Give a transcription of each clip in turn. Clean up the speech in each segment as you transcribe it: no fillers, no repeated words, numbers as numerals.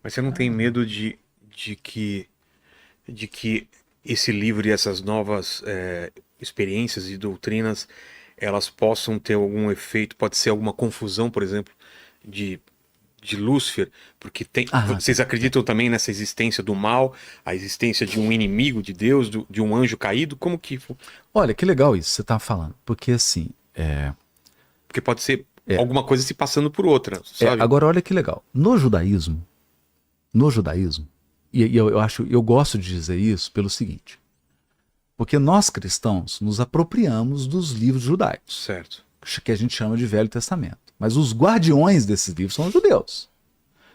Mas você não tem medo de que, de que esse livro e essas novas experiências e doutrinas elas possam ter algum efeito, pode ser alguma confusão, por exemplo, de, de Lúcifer, porque vocês Tem. acreditam também nessa existência do mal, a existência de um inimigo de Deus, de um anjo caído? Como que... Olha, que legal isso que você tá falando. Porque assim, Porque pode ser é, alguma coisa se passando por outra, sabe? agora olha que legal. No judaísmo, e eu gosto de dizer isso pelo seguinte, porque nós cristãos nos apropriamos dos livros judaicos, Certo. que a gente chama de Velho Testamento. Mas os guardiões desses livros são os judeus.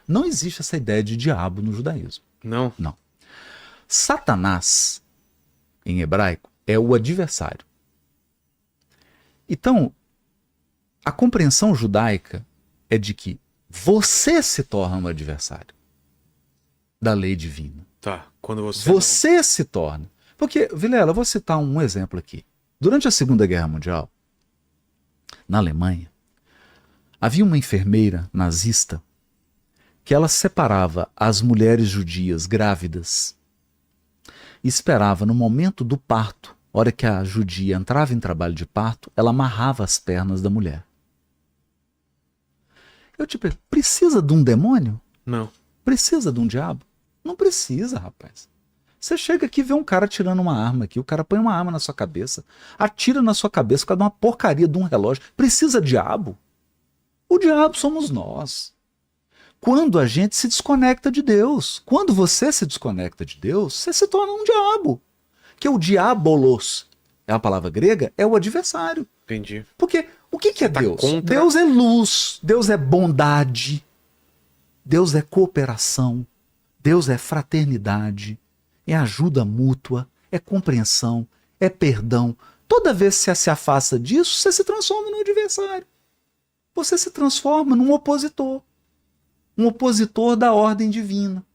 Não existe essa ideia de diabo no judaísmo. Não? Não. Satanás, em hebraico, é o adversário. Então, a compreensão judaica é de que você se torna um adversário da lei divina. Tá. Quando você não... Você se torna. Porque, Vilela, eu vou citar um exemplo aqui. Durante a Segunda Guerra Mundial, na Alemanha, havia uma enfermeira nazista que ela separava as mulheres judias grávidas e esperava no momento do parto, hora que a judia entrava em trabalho de parto, ela amarrava as pernas da mulher. Eu te pergunto, precisa de um demônio? Não. Precisa de um diabo? Não precisa, rapaz. Você chega aqui e vê um cara tirando uma arma aqui, o cara põe uma arma na sua cabeça, atira na sua cabeça por causa de uma porcaria de um relógio. Precisa de diabo? O diabo somos nós. Quando a gente se desconecta de Deus, quando você se desconecta de Deus, você se torna um diabo. Que o diabolos, é a palavra grega, é o adversário. Entendi. Porque o que é Tá Deus? contra... Deus é luz, Deus é bondade, Deus é cooperação, Deus é fraternidade, é ajuda mútua, é compreensão, é perdão. Toda vez que você se afasta disso, você se transforma num adversário. Você se transforma num opositor. Um opositor da ordem divina.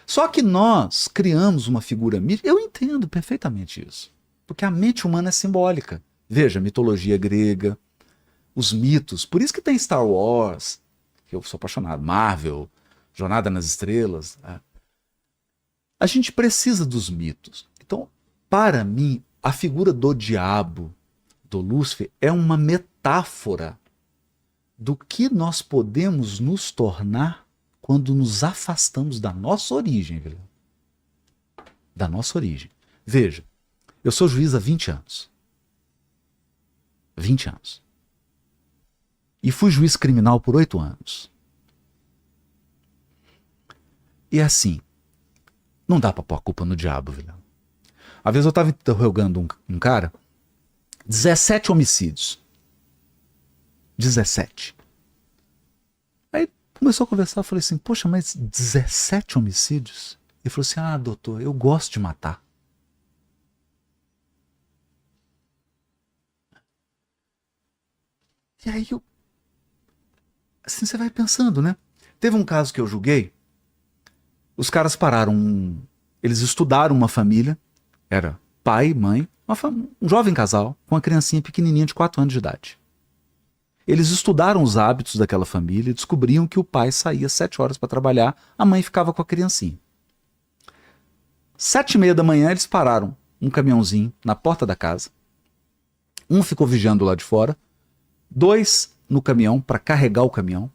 Só que nós criamos uma figura mítica. Eu entendo perfeitamente isso. Porque a mente humana é simbólica. Veja, a mitologia grega, os mitos. Por isso que tem Star Wars, que eu sou apaixonado, Marvel, Jornada nas Estrelas. A gente precisa dos mitos. Então, para mim, a figura do diabo, do Lúcifer, é uma metáfora do que nós podemos nos tornar quando nos afastamos da nossa origem, velho. Da nossa origem. Veja, eu sou juiz há 20 anos. 20 anos. E fui juiz criminal por 8 anos. E assim, não dá pra pôr a culpa no diabo, velho. Às vezes eu tava interrogando um cara, 17 homicídios. 17. Aí começou a conversar, eu falei assim, poxa, mas 17 homicídios? Ele falou assim, ah, doutor, eu gosto de matar. E aí eu... Assim você vai pensando, né? Teve um caso que eu julguei, os caras pararam, eles estudaram uma família, era pai, mãe, um jovem casal, com uma criancinha pequenininha de 4 anos de idade. Eles estudaram os hábitos daquela família e descobriam que o pai saía 7 horas para trabalhar, a mãe ficava com a criancinha. 7:30 da manhã eles pararam um caminhãozinho na porta da casa. Um ficou vigiando lá de fora, 2 no caminhão para carregar o caminhão.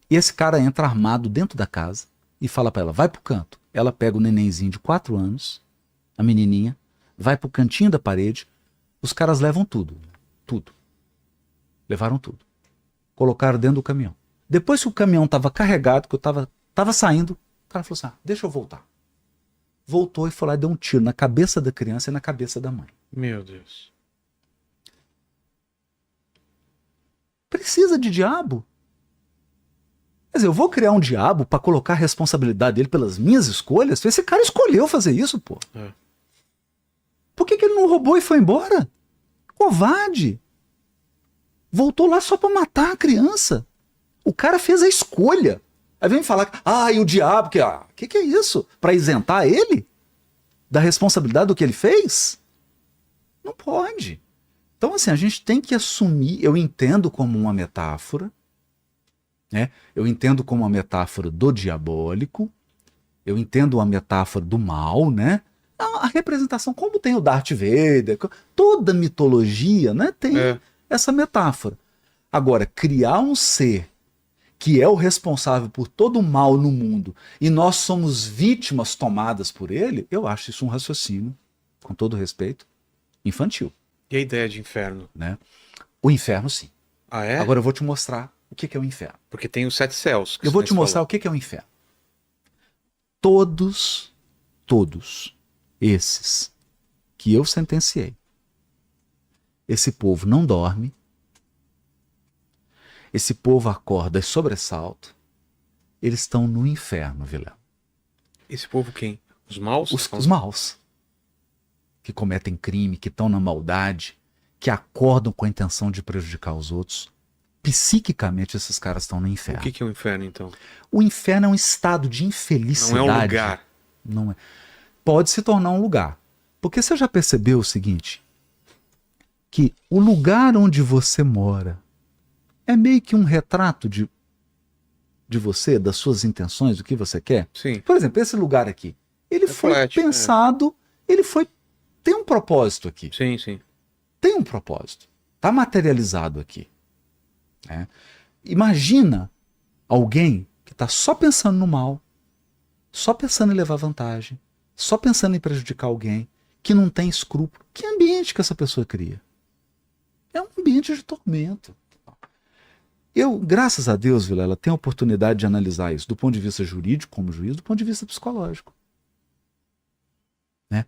E esse cara entra armado dentro da casa e fala para ela, vai pro canto. Ela pega o nenenzinho de 4 anos, a menininha, vai pro cantinho da parede. Os caras levam tudo. Tudo. Levaram tudo. Colocaram dentro do caminhão. Depois que o caminhão estava carregado, que eu tava saindo, o cara falou assim, deixa eu voltar. Voltou e foi lá e deu um tiro na cabeça da criança e na cabeça da mãe. Meu Deus. Precisa de diabo? Quer dizer, eu vou criar um diabo para colocar a responsabilidade dele pelas minhas escolhas? Esse cara escolheu fazer isso, pô. É. Por que ele não roubou e foi embora? Covarde. Voltou lá só para matar a criança. O cara fez a escolha. Aí vem falar, e o diabo, que é isso? Para isentar ele da responsabilidade do que ele fez? Não pode. Então, assim, a gente tem que assumir, eu entendo como uma metáfora, né? Eu entendo como uma metáfora do diabólico, eu entendo uma metáfora do mal, né? A representação, como tem o Darth Vader, toda mitologia, né, tem É. essa metáfora. Agora, criar um ser que é o responsável por todo o mal no mundo e nós somos vítimas tomadas por ele, eu acho isso um raciocínio, com todo respeito, infantil, E a ideia de inferno? né? O inferno, sim. Ah, é? Agora eu vou te mostrar o que é o inferno. Porque tem os 7 céus. Que Eu vou te você mostrar falou. o que é o inferno. Todos esses que eu sentenciei, esse povo não dorme, esse povo acorda e sobressalto, eles estão no inferno, Vilela. Esse povo quem? Os maus? Tá Os falando? maus, que cometem crime, que estão na maldade, que acordam com a intenção de prejudicar os outros, psiquicamente esses caras estão no O inferno. que é o inferno, então? O inferno é um estado de infelicidade. Não é um lugar. Não é. Pode se tornar um lugar. Porque você já percebeu o seguinte? Que o lugar onde você mora é meio que um retrato de você, das suas intenções, do que você quer. Sim. Por exemplo, esse lugar aqui, ele foi Reflete, pensado, ele foi tem um propósito aqui. Sim, sim. Tem um propósito. Está materializado aqui. Né? Imagina alguém que está só pensando no mal, só pensando em levar vantagem, só pensando em prejudicar alguém, que não tem escrúpulo. Que ambiente que essa pessoa cria? É um ambiente de tormento. Eu, graças a Deus, Vilela, tenho a oportunidade de analisar isso do ponto de vista jurídico, como juiz, do ponto de vista psicológico. Né?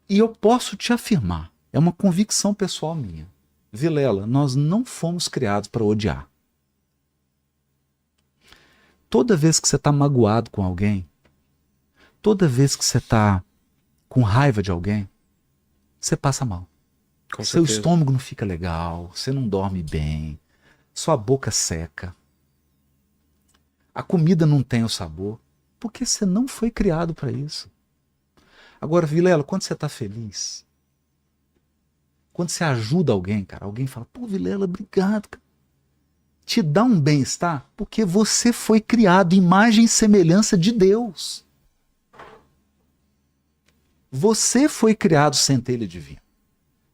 E eu posso te afirmar, é uma convicção pessoal minha. Vilela, nós não fomos criados para odiar. Toda vez que você está magoado com alguém, toda vez que você está com raiva de alguém, você passa mal. Com Seu certeza. estômago não fica legal, você não dorme bem, sua boca seca, a comida não tem o sabor, porque você não foi criado para isso. Agora, Vilela, quando você está feliz, quando você ajuda alguém, cara, alguém fala, pô, Vilela, obrigado, cara. Te dá um bem-estar porque você foi criado imagem e semelhança de Deus. Você foi criado centelha divina.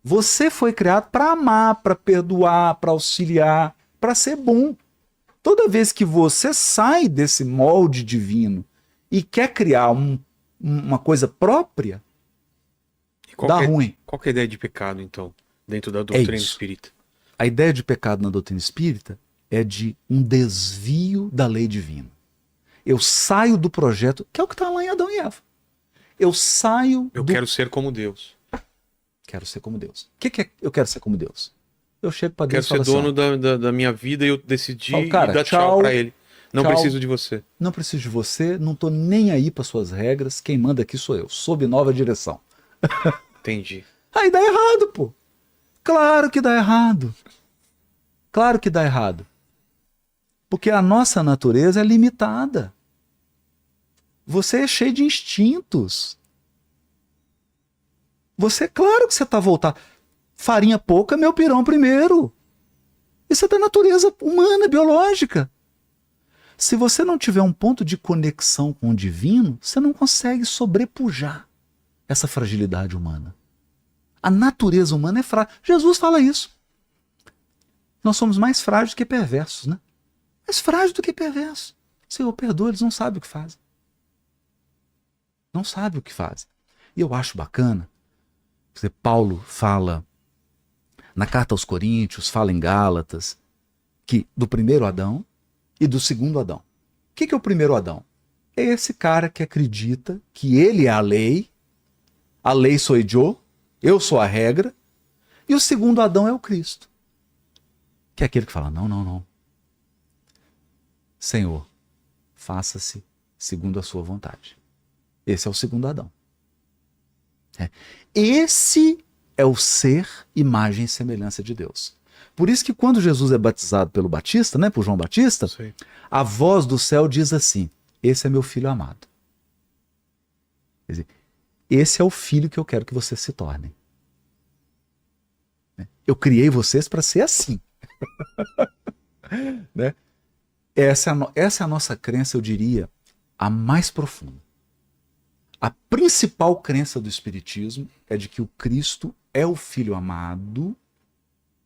Você foi criado para amar, para perdoar, para auxiliar, para ser bom. Toda vez que você sai desse molde divino e quer criar uma coisa própria, E qual dá que é, ruim. qual que é a ideia de pecado, então, dentro da doutrina isso. espírita? A ideia de pecado na doutrina espírita é de um desvio da lei divina. Eu saio do projeto, que é o que está lá em Adão e Eva. Eu saio Eu do... quero ser como Deus. Quero ser como Deus. O que é eu quero ser como Deus? Eu chego para Quero Deus e ser falo assim, dono ó, da minha vida e eu decidi Falo, cara, e dar tchau tchau, pra ele. Não tchau. preciso de você. não preciso de você, não estou nem aí para suas regras, quem manda aqui sou eu, sob nova direção. Entendi. Aí dá errado, pô. Claro que dá errado. Claro que dá errado. Porque a nossa natureza é limitada. Você é cheio de instintos. Você, claro que você está voltado. Farinha pouca, meu pirão primeiro. Isso é da natureza humana, biológica. Se você não tiver um ponto de conexão com o divino, você não consegue sobrepujar essa fragilidade humana. A natureza humana é frágil. Jesus fala isso. Nós somos mais frágeis que perversos, né? Mais frágeis do que perversos. Senhor, perdoa, eles não sabem o que fazem. Não sabem o que fazem. E eu acho bacana, Paulo fala na carta aos Coríntios, fala em Gálatas, que do primeiro Adão e do segundo Adão. O que é o primeiro Adão? É esse cara que acredita que ele é a lei sou eu sou a regra, e o segundo Adão é o Cristo. Que é aquele que fala, não. Senhor, faça-se segundo a sua vontade. Esse é o segundo Adão. Esse é o ser, imagem e semelhança de Deus. Por isso que quando Jesus é batizado pelo Batista, né, por João Batista, Sei. a voz do céu diz assim, esse é meu filho amado. Quer dizer, esse é o filho que eu quero que vocês se tornem. Eu criei vocês para ser assim. Né? Essa é a nossa crença, eu diria, a mais profunda. A principal crença do Espiritismo é de que o Cristo é o Filho amado,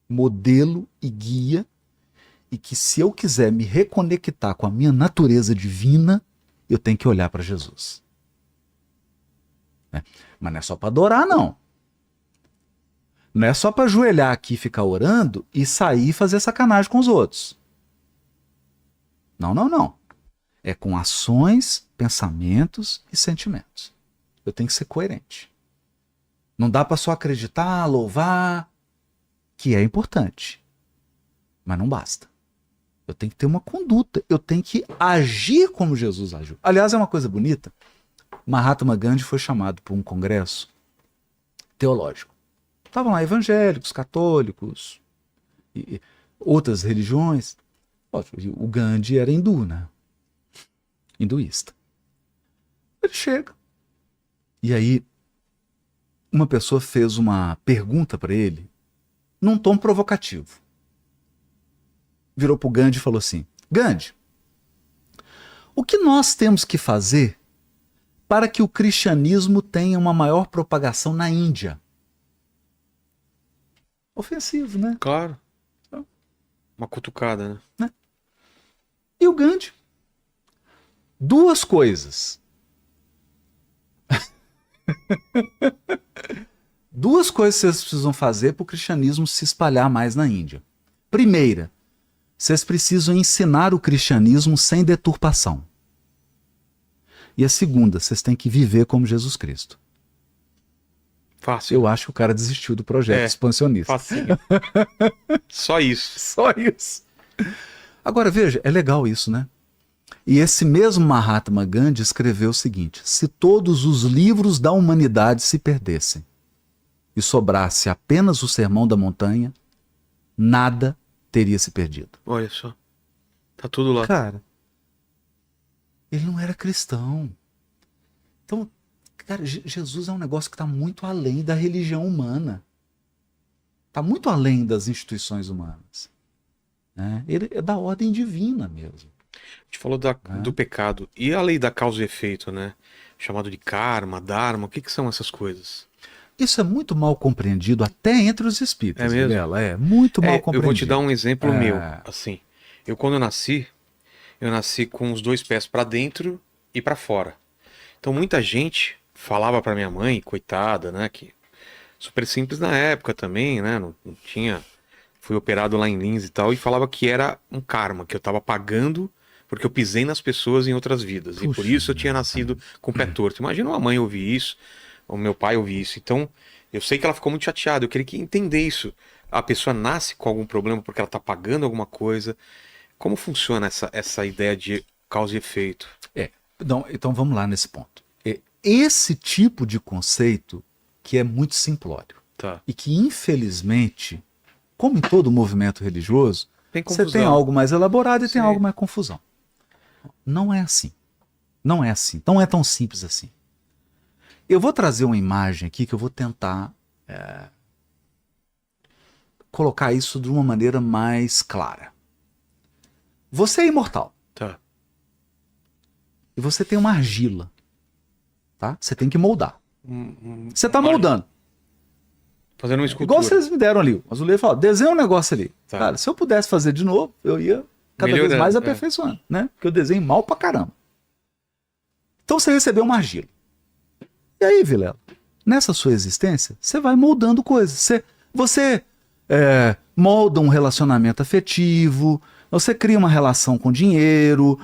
modelo e guia, e que se eu quiser me reconectar com a minha natureza divina, eu tenho que olhar para Jesus. Mas não é só para adorar, não. Não é só para ajoelhar aqui, ficar orando e sair e fazer sacanagem com os outros. Não, não, não. É com ações, pensamentos e sentimentos. Eu tenho que ser coerente. Não dá para só acreditar, louvar, que é importante. Mas não basta. Eu tenho que ter uma conduta. Eu tenho que agir como Jesus agiu. Aliás, é uma coisa bonita. Mahatma Gandhi foi chamado para um congresso teológico. Estavam lá evangélicos, católicos e outras religiões. O Gandhi era hindu, né? Hinduísta. Ele chega. E aí, uma pessoa fez uma pergunta para ele num tom provocativo. Virou para o Gandhi e falou assim: Gandhi, o que nós temos que fazer para que o cristianismo tenha uma maior propagação na Índia? Ofensivo, né? Claro. Uma cutucada, né? E o Gandhi? Duas coisas. Duas coisas vocês precisam fazer para o cristianismo se espalhar mais na Índia. Primeira, vocês precisam ensinar o cristianismo sem deturpação. E a segunda, vocês têm que viver como Jesus Cristo. Fácil. Eu acho que o cara desistiu do projeto expansionista. Facinho. Só isso. Só isso. Agora, veja, é legal isso, né? E esse mesmo Mahatma Gandhi escreveu o seguinte: se todos os livros da humanidade se perdessem e sobrasse apenas o Sermão da Montanha, nada teria se perdido. Olha só. Tá tudo lá. Cara, ele não era cristão. Então, cara, Jesus é um negócio que está muito além da religião humana. Está muito além das instituições humanas. Né? Ele é da ordem divina mesmo. A gente falou do pecado. E a lei da causa e efeito, né? Chamado de karma, dharma. O que são essas coisas? Isso é muito mal compreendido até entre os espíritas. É mesmo? Vilela. É muito mal compreendido. Eu vou te dar um exemplo meu. Assim, quando eu nasci com os dois pés para dentro e para fora. Então muita gente falava para minha mãe, coitada, né? Que super simples na época também, né? Não tinha... Fui operado lá em Lins e tal, e falava que era um karma, que eu tava pagando porque eu pisei nas pessoas em outras vidas. Puxa, e por isso eu tinha nascido com o pé torto. Imagina uma mãe ouvir isso, ou meu pai ouvir isso. Então, eu sei que ela ficou muito chateada. Eu queria que entender isso. A pessoa nasce com algum problema porque ela tá pagando alguma coisa. Como funciona essa ideia de causa e efeito? Então vamos lá nesse ponto. Esse tipo de conceito que é muito simplório. Tá. E que, infelizmente, como em todo movimento religioso, você tem algo mais elaborado e tem algo mais confusão. Não é assim. Não é assim. Não é tão simples assim. Eu vou trazer uma imagem aqui que eu vou tentar colocar isso de uma maneira mais clara. Você é imortal. Tá. E você tem uma argila. Tá? Você tem que moldar. Você está moldando. Fazendo uma escultura. Igual vocês me deram ali. O azulejo falou, desenha um negócio ali. Tá. Cara, se eu pudesse fazer de novo, eu ia cada vez mais aperfeiçoando. Né? Porque eu desenho mal pra caramba. Então você recebeu uma argila. E aí, Vilela, nessa sua existência, você vai moldando coisas. Você molda um relacionamento afetivo, você cria uma relação com dinheiro,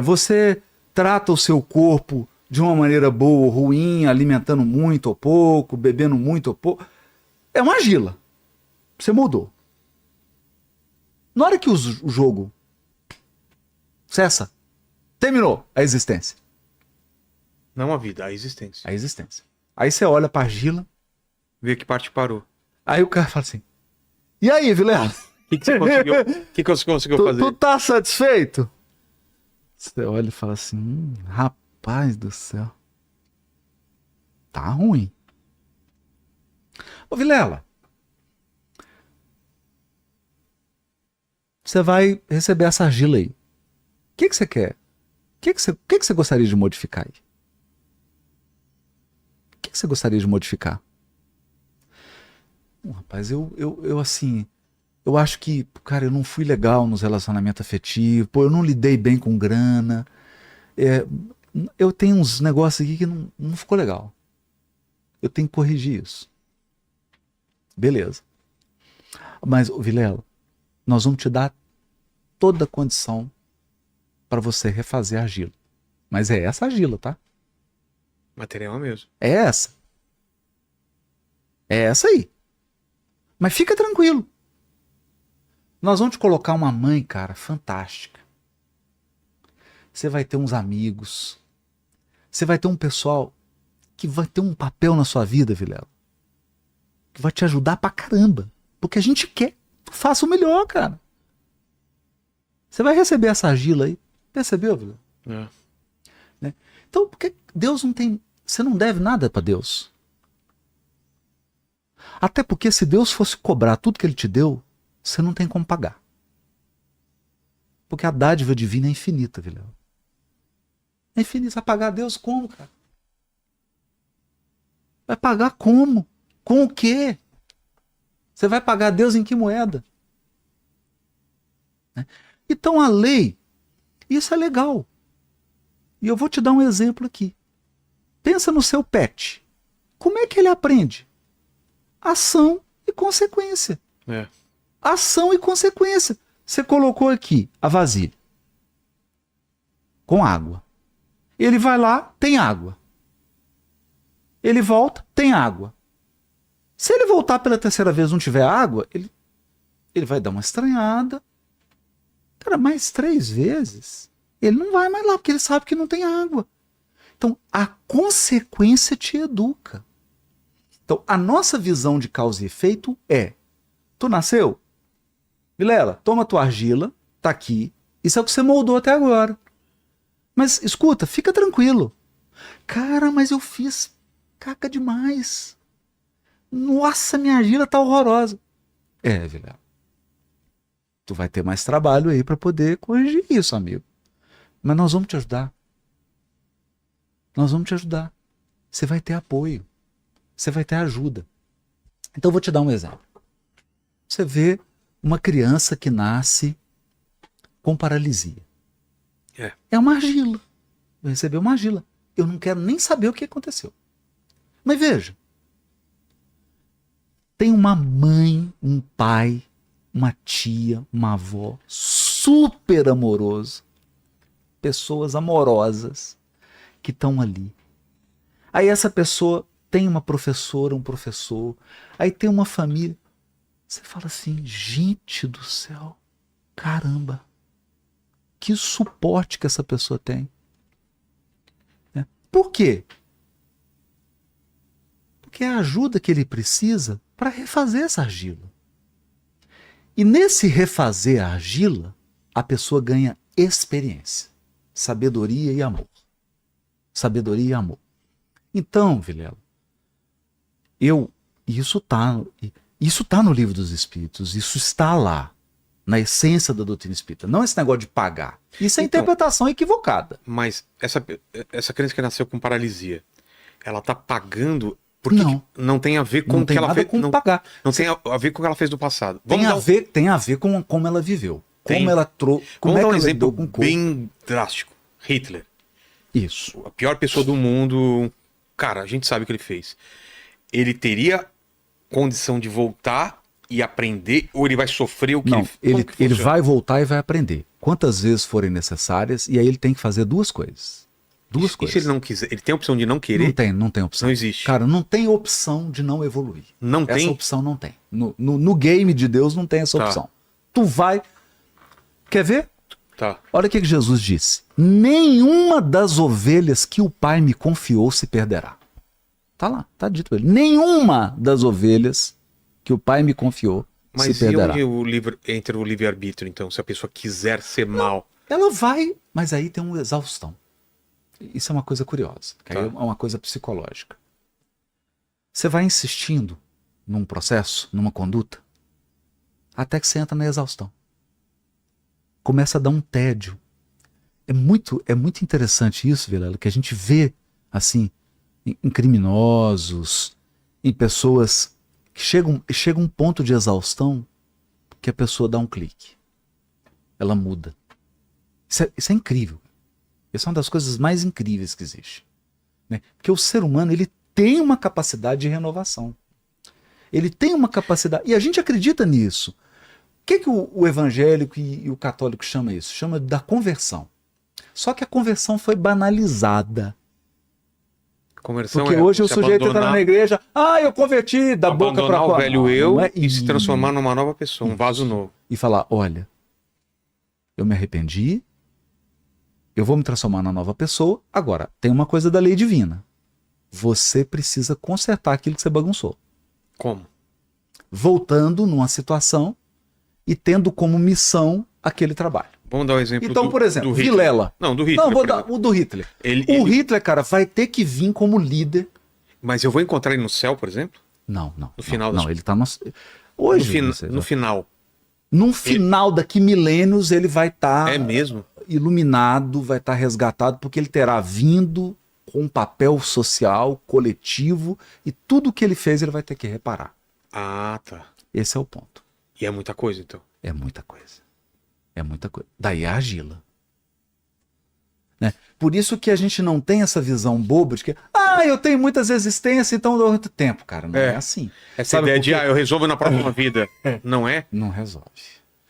você trata o seu corpo de uma maneira boa ou ruim, alimentando muito ou pouco, bebendo muito ou pouco. É uma argila. Você moldou. Na hora que o jogo cessa, terminou a existência. Não a vida, a existência. A existência. Aí você olha pra argila. Vê que parte parou. Aí o cara fala assim: e aí, Vilela? O que você conseguiu, que você conseguiu fazer? Tu tá satisfeito? Você olha e fala assim: rapaz do céu. Tá ruim. Ô, Vilela, você vai receber essa argila aí. que você quer? O que você gostaria de modificar aí? O que você gostaria de modificar? Rapaz, eu assim, eu acho que, cara, eu não fui legal nos relacionamentos afetivos, pô, eu não lidei bem com grana, é, eu tenho uns negócios aqui que não ficou legal. Eu tenho que corrigir isso. Beleza. Mas, Vilela, nós vamos te dar toda a condição para você refazer a argila. Mas é essa argila, tá? Material mesmo. É essa. É essa aí. Mas fica tranquilo. Nós vamos te colocar uma mãe, cara, fantástica. Você vai ter uns amigos. Você vai ter um pessoal que vai ter um papel na sua vida, Vilela. Que vai te ajudar pra caramba. Porque a gente quer que tu faça o melhor, cara. Você vai receber essa argila aí. Percebeu, Vilela? É. Né? Então, porque Deus não tem... Você não deve nada pra Deus. Até porque se Deus fosse cobrar tudo que Ele te deu, você não tem como pagar. Porque a dádiva divina é infinita, Vilela. É infinita. Você vai pagar a Deus como, cara? Vai pagar como? Com o quê? Você vai pagar a Deus em que moeda? Né? Então a lei, isso é legal. E eu vou te dar um exemplo aqui. Pensa no seu pet. Como é que ele aprende? Ação e consequência. É. Ação e consequência. Você colocou aqui a vasilha com água. Ele vai lá, tem água. Ele volta, tem água. Se ele voltar pela terceira vez e não tiver água, ele vai dar uma estranhada. Cara, mais 3 vezes, ele não vai mais lá, porque ele sabe que não tem água. Então, a consequência te educa. Então, a nossa visão de causa e efeito é: tu nasceu? Vilela, toma tua argila, tá aqui. Isso é o que você moldou até agora. Mas, escuta, fica tranquilo. Cara, mas eu fiz caca demais. Nossa, minha argila tá horrorosa. É, Vilela. Tu vai ter mais trabalho aí para poder corrigir isso, amigo. Mas nós vamos te ajudar. Nós vamos te ajudar. Você vai ter apoio. Você vai ter ajuda. Então eu vou te dar um exemplo. Você vê uma criança que nasce com paralisia. É uma argila. Vai receber uma argila. Eu não quero nem saber o que aconteceu. Mas veja. Tem uma mãe, um pai, uma tia, uma avó super amoroso. Pessoas amorosas que estão ali. Aí essa pessoa tem uma professora, um professor. Aí tem uma família. Você fala assim, gente do céu, caramba, que suporte que essa pessoa tem. Né? Por quê? Porque é a ajuda que ele precisa para refazer essa argila. E nesse refazer a argila, a pessoa ganha experiência, sabedoria e amor. Sabedoria e amor. Então, Vilela, isso tá no Livro dos Espíritos, isso está lá, na essência da doutrina espírita. Não esse negócio de pagar. Isso é Então, interpretação equivocada. Mas essa criança que nasceu com paralisia, ela tá pagando porque Não. não tem a ver com Não o que tem ela nada fez. com Não, pagar. não tem a ver com o que ela fez no passado. Tem a ver com como ela viveu. Tem. Como ela trouxe. Como Vamos é dar que um ela exemplo lidou com o corpo. bem drástico. Hitler. Isso. A pior pessoa do mundo. Cara, a gente sabe o que ele fez. Ele teria condição de voltar e aprender, ou ele vai sofrer o que Não, ele funciona? vai voltar e vai aprender. Quantas vezes forem necessárias, e aí ele tem que fazer 2 coisas. Duas E coisas. se ele não quiser? Ele tem a opção de não querer? Não tem opção. Não existe. Cara, não tem opção de não evoluir. Não Essa tem? opção não tem. No game de Deus não tem essa Tá. opção. Tu vai... Quer ver? Tá. Olha o que Jesus disse. Nenhuma das ovelhas que o Pai me confiou se perderá. Tá lá, tá dito ele. Nenhuma das ovelhas que o Pai me confiou Mas se e perderá. onde entra o livre-arbítrio, então? Se a pessoa quiser ser mal. Ela vai, mas aí tem uma exaustão. Isso é uma coisa curiosa, que aí é uma coisa psicológica. Você vai insistindo num processo, numa conduta, até que você entra na exaustão. Começa a dar um tédio. é muito interessante isso, Vilela, que a gente vê assim em criminosos, em pessoas que chega um ponto de exaustão que a pessoa dá um clique. Ela muda. Isso é incrível. Essa é uma das coisas mais incríveis que existe. Né? Porque o ser humano ele tem uma capacidade de renovação. Ele tem uma capacidade. E a gente acredita nisso. O que o evangélico e o católico chama isso? Chama da conversão. Só que a conversão foi banalizada. Conversão porque hoje o sujeito entra na igreja, eu converti da boca para fora. O velho eu não é e se transformar numa nova pessoa, um vaso novo. E falar, olha, eu me arrependi, eu vou me transformar numa nova pessoa, agora, tem uma coisa da lei divina. Você precisa consertar aquilo que você bagunçou. Como? Voltando numa situação e tendo como missão aquele trabalho. Vamos dar um exemplo então, por exemplo, do Vilela. Não, do Hitler. Não, vou dar o do Hitler. Hitler, cara, vai ter que vir como líder. Mas eu vou encontrar ele no céu, por exemplo? Não. No final não, ele tá hoje. No final. No final daqui milênios ele vai estar. É mesmo? Iluminado, vai estar resgatado, porque ele terá vindo com um papel social, coletivo, e tudo que ele fez ele vai ter que reparar. Ah, tá. Esse é o ponto. E é muita coisa, então. É muita coisa. É muita coisa. Daí a argila. Né? Por isso que a gente não tem essa visão boba de que eu tenho muitas existências, então dou muito tempo, cara. Não é assim. Essa Sabe ideia de eu resolvo na próxima vida. Não é? Não resolve.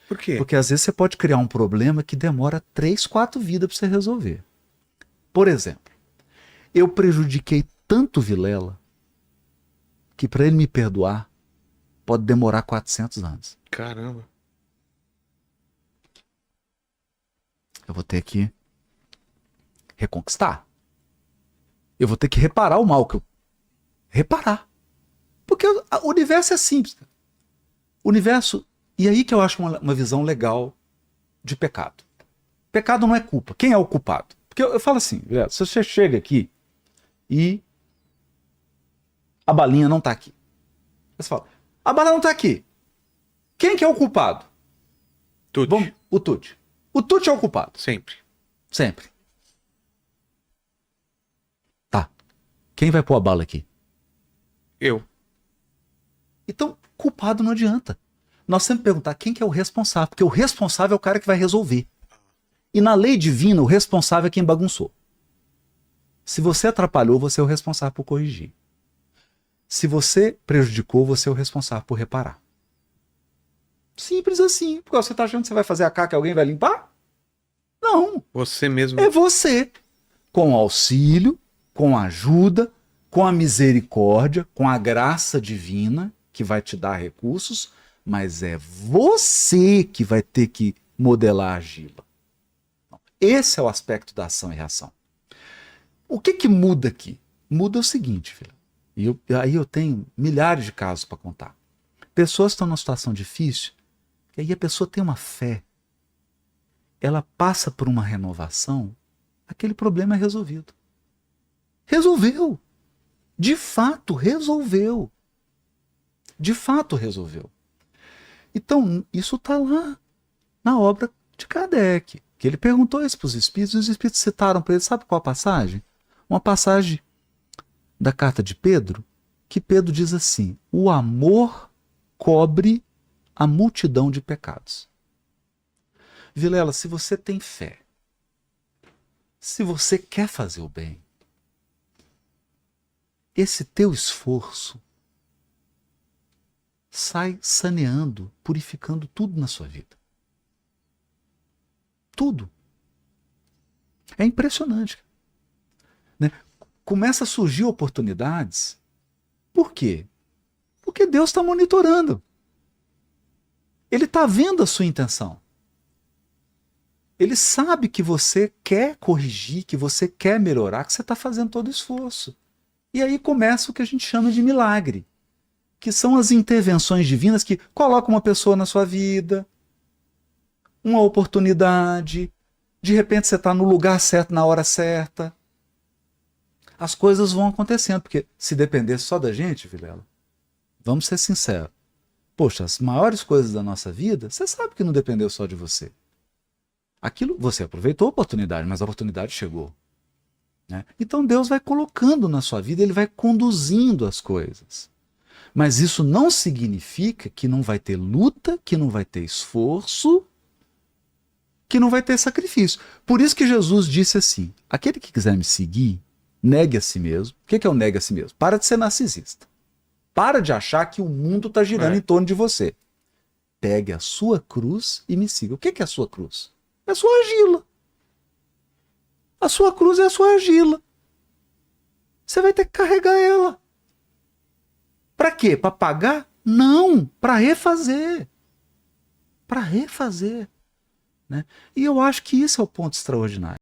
Por quê? Porque às vezes você pode criar um problema que demora 3, 4 vidas para você resolver. Por exemplo, eu prejudiquei tanto Vilela que para ele me perdoar pode demorar 400 anos. Caramba. Eu vou ter que reconquistar. Eu vou ter que reparar o mal que eu... Reparar. Porque o universo é simples. O universo... E aí que eu acho uma visão legal de pecado. Pecado não é culpa. Quem é o culpado? Porque eu falo assim, se você chega aqui e a balinha não tá aqui. Você fala, a bala não tá aqui. Quem que é o culpado? Tuti. O Tuti. O Tuti é o culpado. Sempre. Sempre. Tá. Quem vai pôr a bala aqui? Eu. Então, culpado não adianta. Nós sempre perguntar quem que é o responsável, porque o responsável é o cara que vai resolver. E na lei divina, o responsável é quem bagunçou. Se você atrapalhou, você é o responsável por corrigir. Se você prejudicou, você é o responsável por reparar. Simples assim. Porque você está achando que você vai fazer a caca e alguém vai limpar? Não. Você mesmo. É você. Com auxílio, com ajuda, com a misericórdia, com a graça divina, que vai te dar recursos, mas é você que vai ter que modelar a argila. Esse é o aspecto da ação e reação. O que muda aqui? Muda o seguinte, filho. Aí eu tenho milhares de casos para contar. Pessoas estão numa situação difícil, e aí a pessoa tem uma fé. Ela passa por uma renovação, aquele problema é resolvido. Resolveu. De fato, resolveu. De fato, resolveu. Então, isso está lá na obra de Kardec, que ele perguntou isso para os espíritos, e os espíritos citaram para ele, sabe qual a passagem? Uma passagem da carta de Pedro, que Pedro diz assim, o amor cobre a multidão de pecados. Vilela, se você tem fé, se você quer fazer o bem, esse teu esforço sai saneando, purificando tudo na sua vida. Tudo. É impressionante. Né? Começa a surgir oportunidades. Por quê? Porque Deus está monitorando. Ele está vendo a sua intenção. Ele sabe que você quer corrigir, que você quer melhorar, que você está fazendo todo o esforço. E aí começa o que a gente chama de milagre, que são as intervenções divinas que colocam uma pessoa na sua vida, uma oportunidade, de repente você está no lugar certo, na hora certa. As coisas vão acontecendo, porque se dependesse só da gente, Vilela, vamos ser sinceros, poxa, as maiores coisas da nossa vida, você sabe que não dependeu só de você. Aquilo, você aproveitou a oportunidade, mas a oportunidade chegou. Né? Então Deus vai colocando na sua vida, ele vai conduzindo as coisas. Mas isso não significa que não vai ter luta, que não vai ter esforço, que não vai ter sacrifício. Por isso que Jesus disse assim: aquele que quiser me seguir, negue a si mesmo. O que é o negue a si mesmo? Para de ser narcisista. Para de achar que o mundo está girando em torno de você. Pegue a sua cruz e me siga. O que é a sua cruz? É a sua argila. A sua cruz é a sua argila. Você vai ter que carregar ela. Para quê? Para pagar? Não, para refazer. Para refazer. Né? E eu acho que isso é o ponto extraordinário.